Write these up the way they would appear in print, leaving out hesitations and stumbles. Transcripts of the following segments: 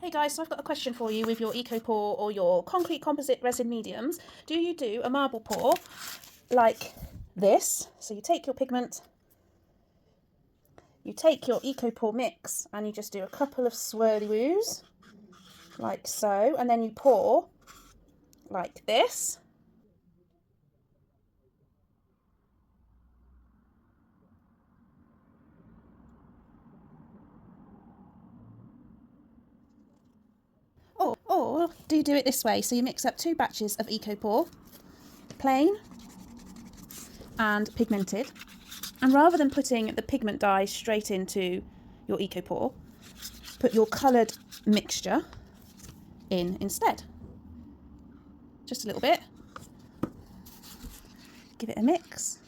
Hey guys, so I've got a question for you with your Eco Pour or your concrete composite resin mediums. Do you do a marble pour like this? So you take your pigment, you take your Eco Pour mix and you just do a couple of swirly woos, like so, and then you pour like this. Or do you do it this way? So you mix up 2 batches of Eco Pour, plain and pigmented, and rather than putting the pigment dye straight into your Eco Pour, put your coloured mixture in instead. Just a little bit. Give it a mix.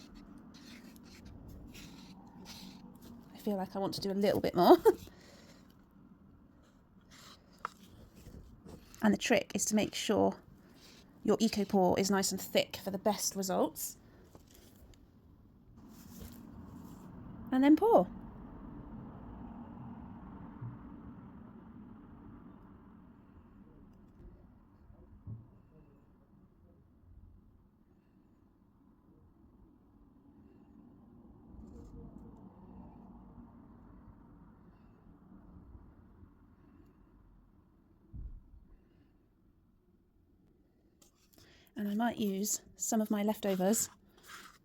I feel like I want to do a little bit more. And the trick is to make sure your Eco Pour is nice and thick for the best results. And then pour. And I might use some of my leftovers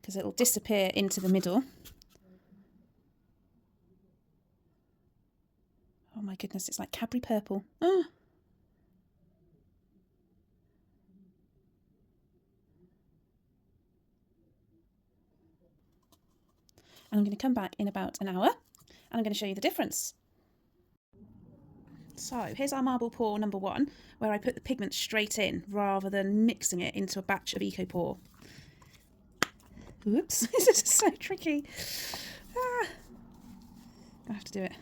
because it will disappear into the middle. Oh my goodness, it's like Cadbury purple. Ah. And I'm going to come back in about an hour and I'm going to show you the difference. So here's our marble pour number 1, where I put the pigment straight in rather than mixing it into a batch of Eco Pour. Oops, this is so tricky. I have to do it.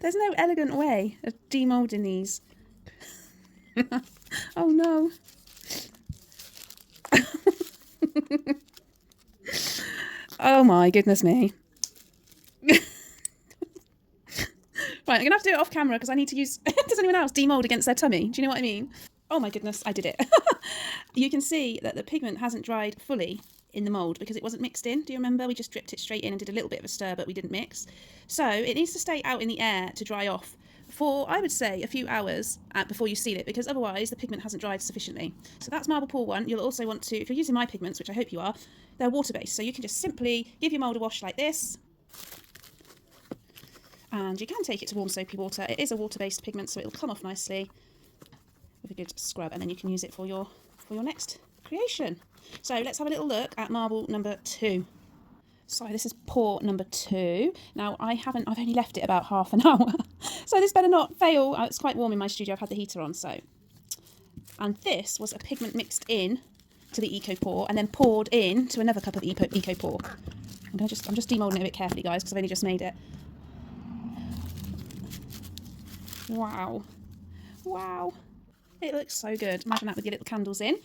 There's no elegant way of demoulding these. Oh no. Oh my goodness me. Right, I'm going to have to do it off camera because I need to use... Does anyone else demould against their tummy? Do you know what I mean? Oh my goodness, I did it. You can see that the pigment hasn't dried fully in the mould because it wasn't mixed in. Do you remember? We just dripped it straight in and did a little bit of a stir, but we didn't mix. So it needs to stay out in the air to dry off for, I would say, a few hours before you seal it, because otherwise the pigment hasn't dried sufficiently. So that's marble pour 1. You'll also want to, if you're using my pigments, which I hope you are, they're water-based. So you can just simply give your mould a wash like this. And you can take it to warm soapy water. It is a water-based pigment, so it'll come off nicely with a good scrub, and then you can use it for your next creation. So let's have a little look at marble number 2. So this is pour number 2. Now I've only left it about half an hour, so this better not fail. It's quite warm in my studio. I've had the heater on, so. And this was a pigment mixed in to the Eco Pour and then poured in to another cup of Eco Pour. I'm just demoulding it a bit carefully, guys, because I've only just made it. Wow. Wow. It looks so good. Imagine that with your little candles in.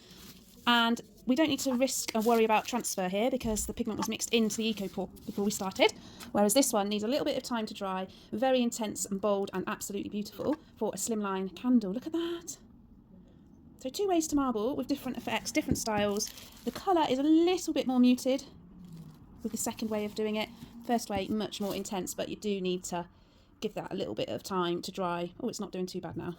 And we don't need to risk or worry about transfer here because the pigment was mixed into the Eco Pour before we started. Whereas this one needs a little bit of time to dry. Very intense and bold and absolutely beautiful for a slimline candle. Look at that. So 2 ways to marble with different effects, different styles. The colour is a little bit more muted with the second way of doing it. First way, much more intense, but you do need to give that a little bit of time to dry. Oh, it's not doing too bad now.